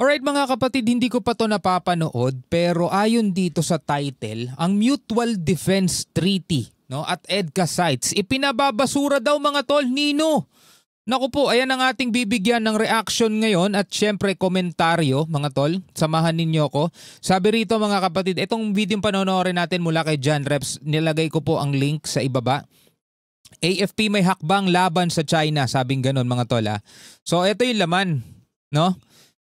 Alright mga kapatid, hindi ko pa to napapanood pero ayon dito sa title, ang Mutual Defense Treaty, no, at EDCA sites, ipinababasura daw mga tol, Nino. Naku po, ayan ang ating bibigyan ng reaction ngayon at syempre komentaryo mga tol. Samahan ninyo ko. Sabi rito mga kapatid, itong video panonoorin natin mula kay John Reps, nilagay ko po ang link sa ibaba. AFP may hakbang laban sa China, sabing ganon mga tol ha. So ito yung laman, no?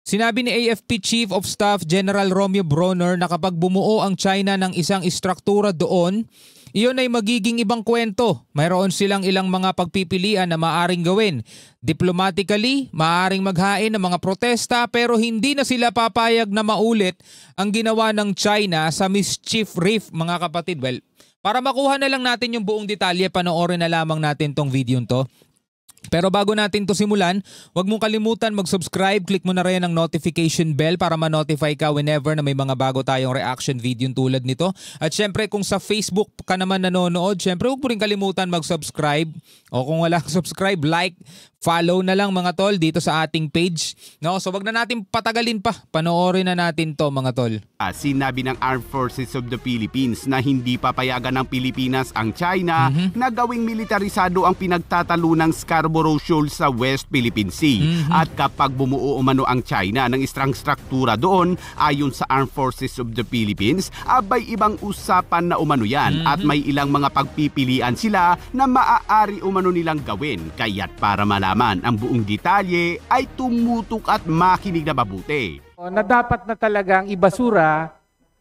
Sinabi ni AFP Chief of Staff General Romeo Bronner na kapag bumuo ang China ng isang istruktura doon, iyon ay magiging ibang kwento. Mayroon silang ilang mga pagpipilian na maaring gawin. Diplomatically, maaring maghain ng mga protesta pero hindi na sila papayag na maulit ang ginawa ng China sa Mischief Reef mga kapatid. Well, para makuha na lang natin yung buong detalye, panoorin na lamang natin tong video to. Pero bago natin to simulan, huwag mong kalimutan mag-subscribe, click mo na rin ang notification bell para ma-notify ka whenever na may mga bago tayong reaction video tulad nito. At syempre kung sa Facebook ka naman nanonood, syempre huwag mo rin kalimutan mag-subscribe. O kung wala kang subscribe, like, follow na lang mga tol dito sa ating page. No? So wag na natin patagalin pa, panoorin na natin to mga tol. Sinabi ng Armed Forces of the Philippines na hindi papayagan ng Pilipinas ang China na gawing militarisado ang pinagtatalunang Scarborough Shoal sa West Philippine Sea. At kapag bumuo umano ang China ng istrang struktura doon, ayon sa Armed Forces of the Philippines, abay ibang usapan na umano yan at may ilang mga pagpipilian sila na maaari umano nilang gawin. Kaya't para malaman ang buong detalye ay tumutok at makinig na mabuti. Na dapat na talagang ibasura,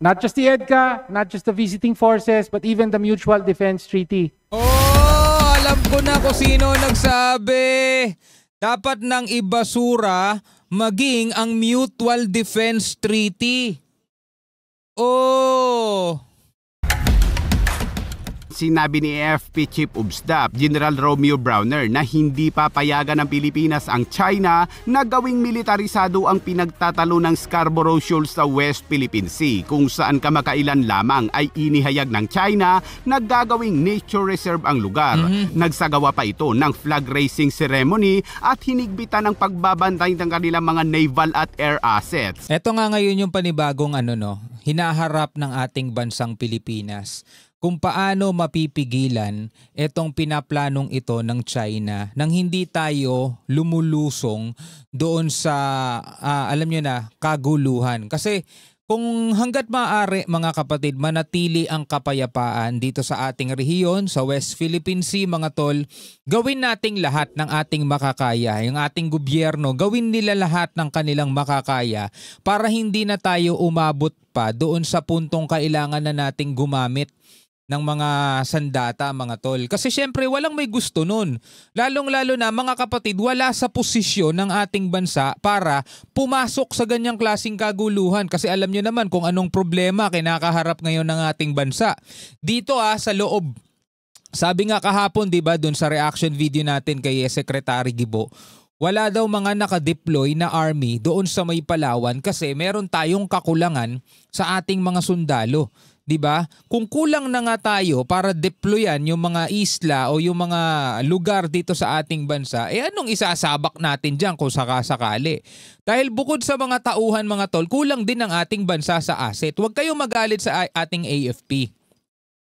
not just the EDCA, not just the visiting forces, but even the Mutual Defense Treaty. Oh, alam ko na kung sino nagsabi. Dapat nang ibasura maging ang Mutual Defense Treaty. Oh! Sinabi ni AFP Chief of Staff General Romeo Bronner na hindi papayagan ng Pilipinas ang China na gawing militarisado ang pinagtatalo ng Scarborough Shoal sa West Philippine Sea, kung saan kamakailan lamang ay inihayag ng China na gagawing nature reserve ang lugar. Nagsagawa pa ito ng flag raising ceremony at hinigbitan ng pagbabantay ng kanilang mga naval at air assets. Ito nga ngayon yung panibagong hinaharap ng ating bansang Pilipinas. Kung paano mapipigilan itong pinaplanong ito ng China nang hindi tayo lumulusong doon sa, alam nyo na, kaguluhan. Kasi kung hanggat maaari mga kapatid, manatili ang kapayapaan dito sa ating rehiyon, sa West Philippine Sea mga tol, gawin nating lahat ng ating makakaya. Yung ating gobyerno, gawin nila lahat ng kanilang makakaya para hindi na tayo umabot pa doon sa puntong kailangan na nating gumamit ng mga sandata mga tol. Kasi syempre walang may gusto nun. Lalong-lalo na mga kapatid, wala sa posisyon ng ating bansa para pumasok sa ganyang klaseng kaguluhan. Kasi alam nyo naman kung anong problema kinakaharap ngayon ng ating bansa. Dito sa loob. Sabi nga kahapon, di ba, dun sa reaction video natin kay Secretary Gibo, wala daw mga nakadeploy na army doon sa may Palawan kasi meron tayong kakulangan sa ating mga sundalo. Diba? Kung kulang na nga tayo para deployan yung mga isla o yung mga lugar dito sa ating bansa, anong isasabak natin dyan kung sakasakali? Dahil bukod sa mga tauhan mga tol, kulang din ang ating bansa sa asset. Huwag kayong magalit sa ating AFP.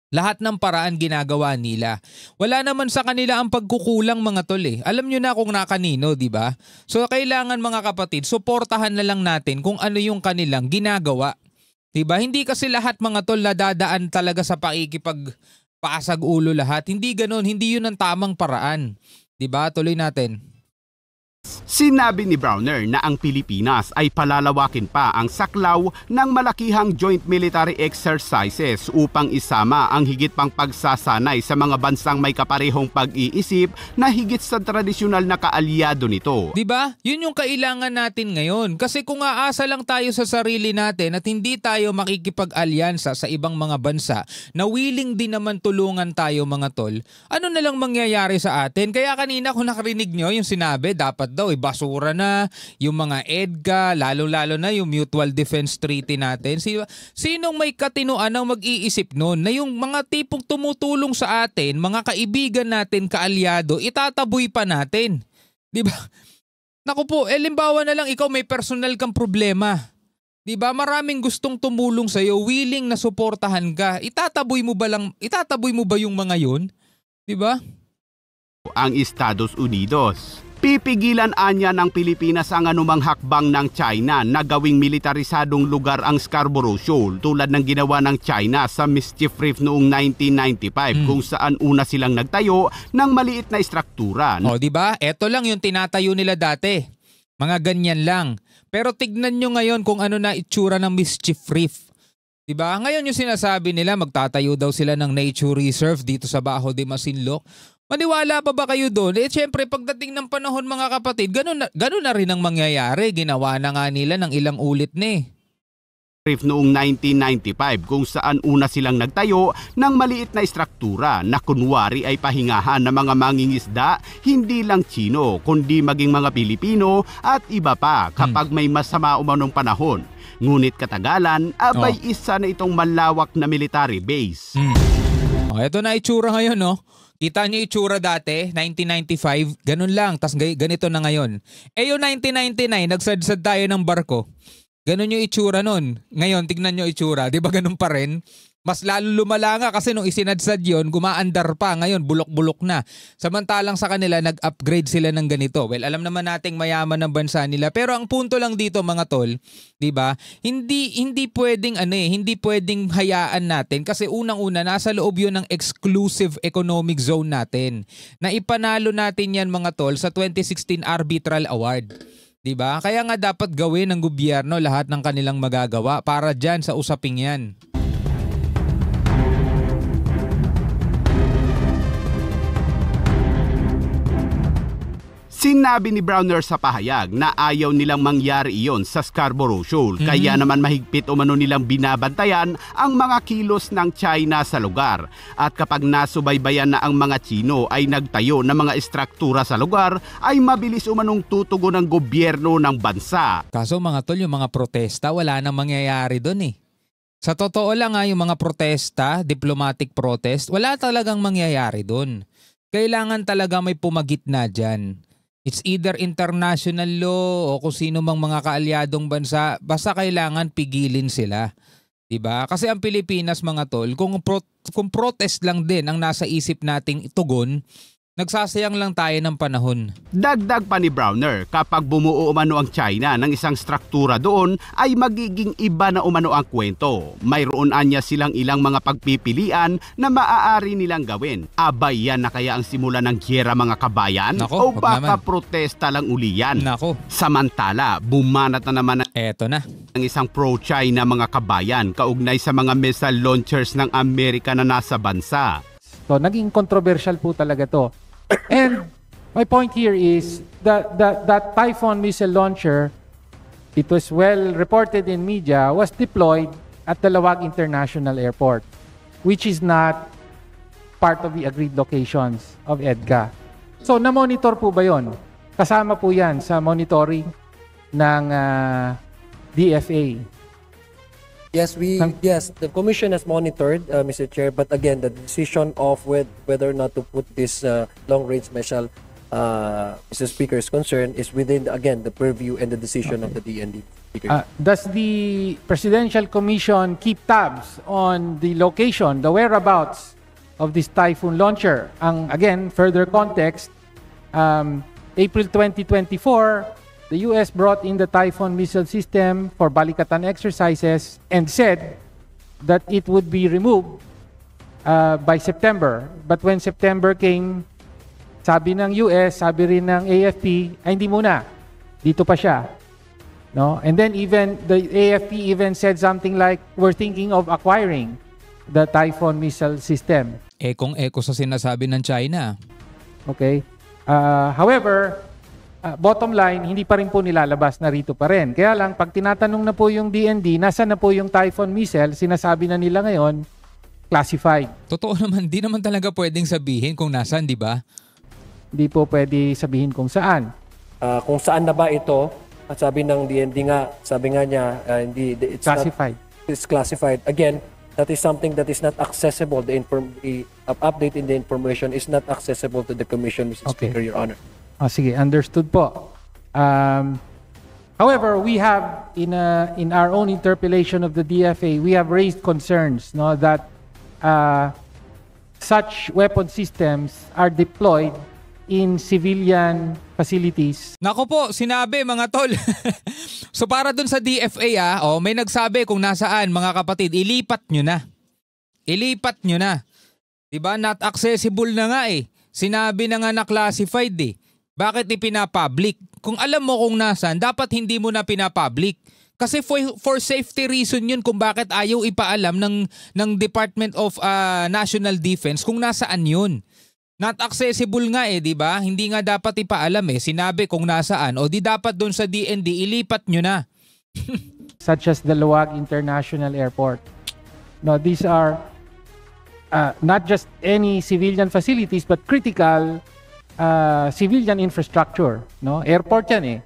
Lahat ng paraan ginagawa nila. Wala naman sa kanila ang pagkukulang mga tol Alam nyo na kung nakanino, di ba? So kailangan mga kapatid, suportahan na lang natin kung ano yung kanilang ginagawa. Diba? Hindi kasi lahat mga tol na dadaan talaga sa pakikipagpasag ulo lahat. Hindi ganoon, hindi yun ang tamang paraan. Diba? Tuloy natin. Sinabi ni Bronner na ang Pilipinas ay palalawakin pa ang saklaw ng malakihang joint military exercises upang isama ang higit pang pagsasanay sa mga bansang may kaparehong pag-iisip na higit sa tradisyonal na kaalyado nito. Diba? Yun yung kailangan natin ngayon. Kasi kung aasa lang tayo sa sarili natin at hindi tayo makikipag-alyansa sa ibang mga bansa na willing din naman tulungan tayo mga tol, ano na lang mangyayari sa atin? Kaya kanina kung nakarinig nyo yung sinabi, dapat daw basura na yung mga EDCA, lalo-lalo na yung Mutual Defense Treaty natin. Sinong may katinuan ang mag-iisip nun na yung mga tipong tumutulong sa atin, mga kaibigan natin, kaalyado, itataboy pa natin? Di ba? Naku po, limbawa na lang ikaw may personal kang problema. 'Di ba? Maraming gustong tumulong sa iyo, willing na suportahan ka. Itataboy mo ba yung mga 'yon? 'Di ba? Ang Estados Unidos. Pipigilan anya ng Pilipinas ang anumang hakbang ng China na gawing militarisadong lugar ang Scarborough Shoal tulad ng ginawa ng China sa Mischief Reef noong 1995 kung saan una silang nagtayo ng maliit na istruktura. O, 'di ba? Ito lang yung tinatayo nila dati. Mga ganyan lang. Pero tignan nyo ngayon kung ano na itsura ng Mischief Reef. 'Di ba? Ngayon yung sinasabi nila magtatayo daw sila ng nature reserve dito sa Bajo de Masinloc. Maniwala pa ba kayo doon? Siyempre pagdating ng panahon mga kapatid, ganun na rin ang mangyayari. Ginawa na nga nila ng ilang ulit na Reef noong 1995 kung saan una silang nagtayo ng maliit na istruktura na kunwari ay pahingahan ng mga mangingisda, hindi lang Chino kundi maging mga Pilipino at iba pa kapag may masama umanong panahon. Ngunit katagalan, abay isa na itong malawak na military base. Ito na itsura ngayon, no? Kita niyo itsura dati, 1995, ganun lang, tas ganito na ngayon. Yung 1999, nagsadsad tayo ng barko. Ganun yung itsura nun. Ngayon, tignan nyo itsura, di ba ganun pa rin? Mas lalo lumala nga kasi nung isinadsad yun, gumaandar pa. Ngayon, bulok-bulok na. Samantalang sa kanila, nag-upgrade sila ng ganito. Well, alam naman nating mayaman ng bansa nila. Pero ang punto lang dito mga tol, di ba? Hindi pwedeng hindi pwedeng hayaan natin kasi unang-una nasa loob yun ng exclusive economic zone natin. Na ipanalo natin yan mga tol sa 2016 Arbitral Award. Diba? Kaya nga dapat gawin ng gobyerno lahat ng kanilang magagawa para dyan sa usaping yan. Sinabi ni Browner sa pahayag na ayaw nilang mangyari iyon sa Scarborough Shoal. Kaya naman mahigpit umano nilang binabantayan ang mga kilos ng China sa lugar. At kapag nasubaybayan na ang mga Chino ay nagtayo ng mga istruktura sa lugar, ay mabilis umanong tutugon ng gobyerno ng bansa. Kaso mga tol, yung mga protesta, wala nang mangyayari doon Sa totoo lang yung mga protesta, diplomatic protest, wala talagang mangyayari doon. Kailangan talaga may pumagitna dyan. It's either international law o kung sino mang mga kaalyadong bansa, basta kailangan pigilin sila. 'Di ba? Kasi ang Pilipinas mga tol, kung protest lang din ang nasa isip nating tugon, nagsasayang lang tayo ng panahon. Dagdag pa ni Browner, kapag bumuo umano ang China ng isang struktura doon, ay magiging iba na umano ang kwento. Mayroon anya silang ilang mga pagpipilian na maaari nilang gawin. Abay yan na kaya ang simula ng giyera mga kabayan? Nako, o baka protesta lang uli yan? Nako. Samantala, bumanat na naman Eto na. ang isang pro-China mga kabayan kaugnay sa mga missile launchers ng Amerika na nasa bansa. So, naging controversial po talaga to. And my point here is that Typhoon missile launcher, it was well reported in media, was deployed at Dalawag International Airport, which is not part of the agreed locations of EDCA. So, na-monitor po ba yun? Kasama po yan sa monitoring ng DFA. Yes, the commission has monitored, Mr. Chair, but again, the decision of whether or not to put this long-range missile, Mr. Speaker's concern, is within, again, the purview and the decision of the DND. Speaker. Does the Presidential Commission keep tabs on the location, the whereabouts of this Typhoon launcher? Again, further context, April 2024, the U.S. brought in the Typhoon missile system for Balikatan exercises and said that it would be removed by September. But when September came, sabi ng US, sabi rin ng AFP, ay hindi muna, dito pa siya. No? And then even the AFP even said something like, we're thinking of acquiring the Typhoon missile system. Ekong-eko sa sinasabi ng China. Okay. However, bottom line, hindi pa rin po nilalabas, narito pa rin. Kaya lang, pag tinatanong na po yung DND, nasa na po yung Typhoon missile, sinasabi na nila ngayon, classified. Totoo naman, di naman talaga pwedeng sabihin kung nasaan, di ba? Hindi po pwede sabihin kung saan. Kung saan na ba ito, at sabi ng DND nga, sabi nga niya, it's Classified. It's classified. Again, that is something that is not accessible. The update in the information is not accessible to the Commission, Mr. Okay. Speaker, Your Honor. Sige, understood po. However, we have in our own interpellation of the DFA, we have raised concerns, no, that such weapon systems are deployed in civilian facilities. Nako po, sinabi mga tol. So para dun sa DFA may nagsabi kung nasaan mga kapatid, ilipat nyo na. Ilipat nyo na. Diba? Not accessible na nga eh. Sinabi na nga na classified eh. Bakit ipinapublic? Kung alam mo kung nasaan, dapat hindi mo na pinapublic. Kasi for safety reason yun kung bakit ayaw ipaalam ng Department of National Defense kung nasaan yun. Not accessible nga eh, di ba? Hindi nga dapat ipaalam eh. Sinabi kung nasaan. O di dapat doon sa DND, ilipat nyo na. Such as the Luwag International Airport. No, these are not just any civilian facilities but critical civilian infrastructure. No? Airport yan eh.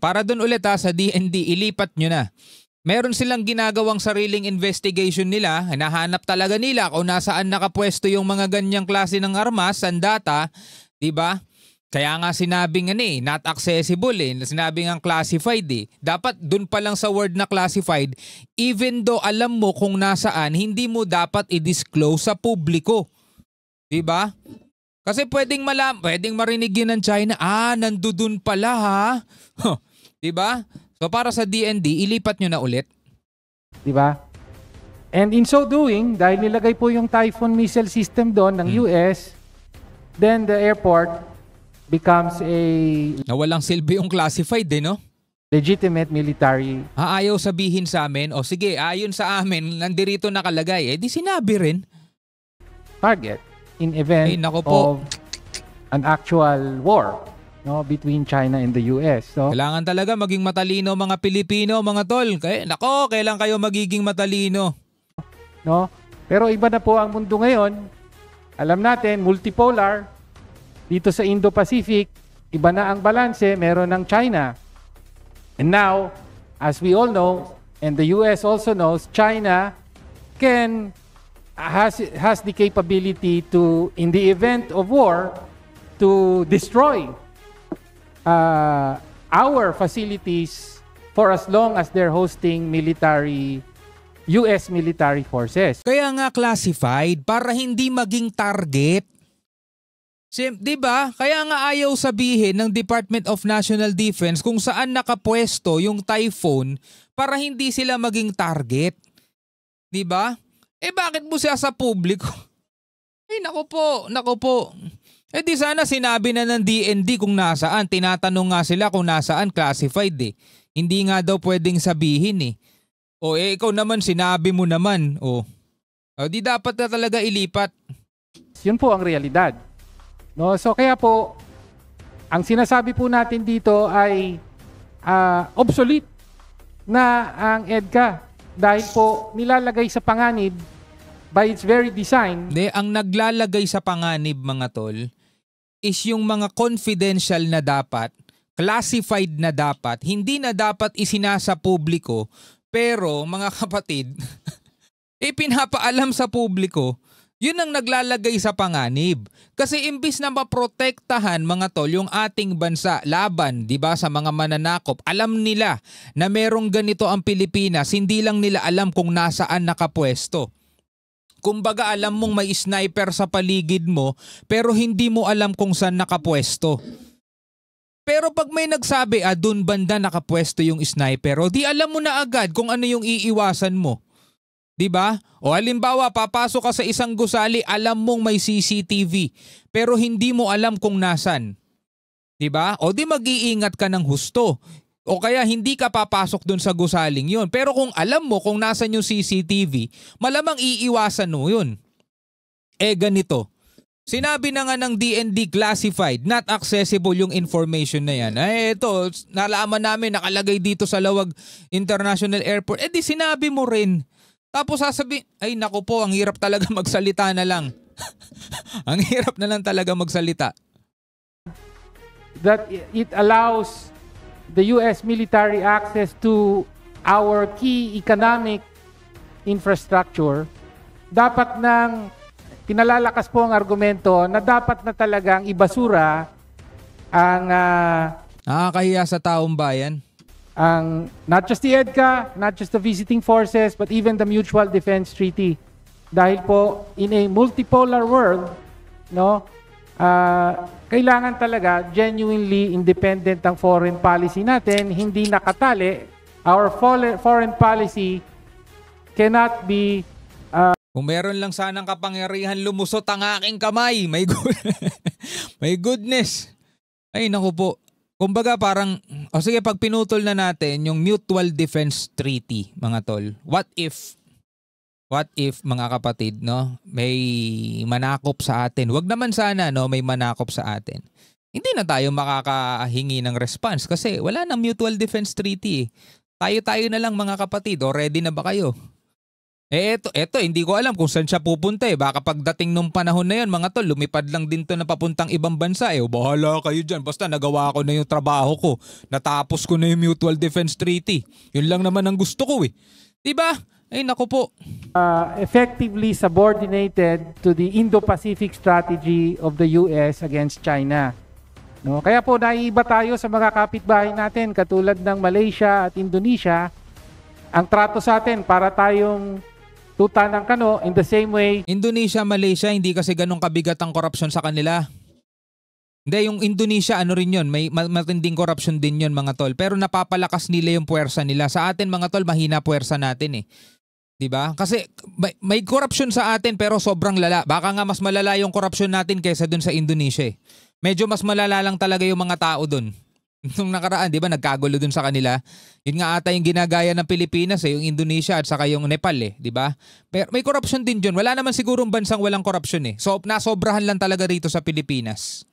Para doon ulit sa DND, ilipat nyo na. Meron silang ginagawang sariling investigation nila. Hinahanap talaga nila kung nasaan nakapwesto yung mga ganyang klase ng armas, sandata, di ba? Kaya nga sinabing not accessible eh. Sinabing ang classified eh. Dapat dun pa lang sa word na classified, even though alam mo kung nasaan, hindi mo dapat i-disclose sa publiko. Di ba? Kasi pwedeng marinig yun ng China, nandudun pala ha. Di ba? So para sa DND, ilipat nyo na ulit. Di ba? And in so doing, dahil nilagay po yung Typhoon missile system doon ng US, then the airport becomes a walang silbi yung classified no? Legitimate military. Ayaw sabihin sa amin, sige, ayon sa amin, nandirito nakalagay. Di sinabi rin. Target in event of an actual war. No, between China and the US. So, kailangan talaga maging matalino mga Pilipino, mga tol. Kailan kayo magiging matalino? No? Pero iba na po ang mundo ngayon. Alam natin, multipolar. Dito sa Indo-Pacific, iba na ang balanse, meron ng China. And now, as we all know, and the US also knows, China has the capability to, in the event of war, to destroy our facilities for as long as they're hosting US military forces. Kaya nga classified para hindi maging target. Di ba? Kaya nga ayaw sabihin ng Department of National Defense kung saan nakapwesto yung Typhoon para hindi sila maging target. Di ba? Bakit mo siya sa publiko? Nako po. Di sana sinabi na ng DND kung nasaan. Tinatanong nga sila kung nasaan, classified eh. Hindi nga daw pwedeng sabihin eh. Ikaw naman, sinabi mo naman. Di dapat na talaga ilipat. Yun po ang realidad. No? So kaya po, ang sinasabi po natin dito ay obsolete na ang EDCA. Dahil po nilalagay sa panganib by its very design. Ang naglalagay sa panganib mga tol is yung mga confidential na dapat, classified na dapat, hindi na dapat isinasa publiko, pero mga kapatid, pinapaalam sa publiko, yun ang naglalagay sa panganib. Kasi imbis na maprotektahan mga tol yung ating bansa laban, di ba, sa mga mananakop, alam nila na merong ganito ang Pilipinas, hindi lang nila alam kung nasaan nakapwesto. Kumbaga alam mong may sniper sa paligid mo pero hindi mo alam kung saan nakapwesto. Pero pag may nagsabi, dun banda nakapwesto yung sniper, di alam mo na agad kung ano yung iiwasan mo. Diba? O halimbawa, papasok ka sa isang gusali, alam mong may CCTV pero hindi mo alam kung nasan. Diba? O di mag-iingat ka ng husto. O kaya hindi ka papasok dun sa gusaling yun. Pero kung alam mo kung nasan yung CCTV, malamang iiwasan mo yun. Ganito. Sinabi na nga ng DND classified, not accessible yung information na yan. Ito, nalaman namin, nakalagay dito sa Luwag International Airport. Di sinabi mo rin. Tapos sasabihin, naku po, ang hirap talaga magsalita na lang. Ang hirap na lang talaga magsalita. That it allows the US military access to our key economic infrastructure, dapat nang pinalalakas po ang argumento na dapat na talagang ibasura ang Nakakahiya sa taong bayan. Not just the EDCA, not just the visiting forces, but even the Mutual Defense Treaty. Dahil po, in a multipolar world, no, kailangan talaga genuinely independent ang foreign policy natin, hindi nakatali. Our foreign policy cannot be Kung meron lang sanang kapangyarihan lumusot ang aking kamay, my goodness. Ay naku po. Kumbaga parang, sige, pag pinutol na natin yung Mutual Defense Treaty, mga tol, what if mga kapatid, no, may manakop sa atin? Wag naman sana, no, may manakop sa atin. Hindi na tayo makakahingi ng response kasi wala nang Mutual Defense Treaty. Tayo-tayo na lang mga kapatid, o ready na ba kayo? Eto, hindi ko alam kung saan siya pupunta eh. Baka pagdating nung panahon na yun, mga tol, lumipad lang din to na papuntang ibang bansa eh. Bahala kayo dyan, basta nagawa ko na yung trabaho ko. Natapos ko na yung Mutual Defense Treaty. Yun lang naman ang gusto ko eh. Diba? Ay naku po. Effectively subordinated to the Indo-Pacific strategy of the US against China. No? Kaya po naiiba tayo sa mga kapitbahay natin katulad ng Malaysia at Indonesia. Ang trato sa atin para tayong tuta ng kano in the same way. Indonesia, Malaysia, hindi kasi ganun kabigat ang korupsyon sa kanila. Hindi, yung Indonesia, ano rin yun, may matinding korupsyon din yun mga tol. Pero napapalakas nila yung puwersa nila. Sa atin mga tol, mahina puwersa natin eh. Diba? Kasi may korupsyon sa atin pero sobrang lala. Baka nga mas malala yung korupsyon natin kaysa dun sa Indonesia eh. Medyo mas malala lang talaga yung mga tao dun. Nung nakaraan, di ba, nagkagulo dun sa kanila. Yun nga ata yung ginagaya ng Pilipinas eh, yung Indonesia at saka yung Nepal eh, di ba? Pero may corruption din dyan. Wala naman sigurong bansang walang corruption eh. So, nasobrahan lang talaga rito sa Pilipinas.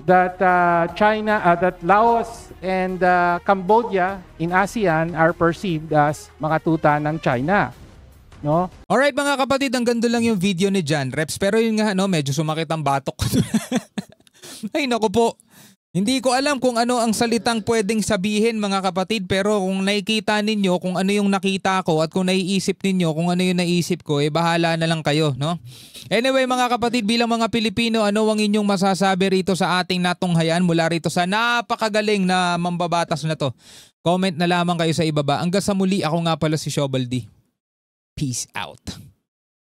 That that Laos and Cambodia in ASEAN are perceived as mga tuta ng China. No? Alright mga kapatid, ang ganda lang yung video ni John Reps. Pero yun nga, no, medyo sumakit ang batok ko. Ay, naku po. Hindi ko alam kung ano ang salitang pwedeng sabihin mga kapatid, pero kung nakikita ninyo kung ano yung nakita ko at kung naiisip ninyo kung ano yung naisip ko, bahala na lang kayo, no? Anyway mga kapatid, bilang mga Pilipino, ano ang inyong masasabi rito sa ating natunghayan mula rito sa napakagaling na mambabatas na to? Comment na lamang kayo sa ibaba. Hanggang sa muli, ako nga pala si Shobaldi. Peace out.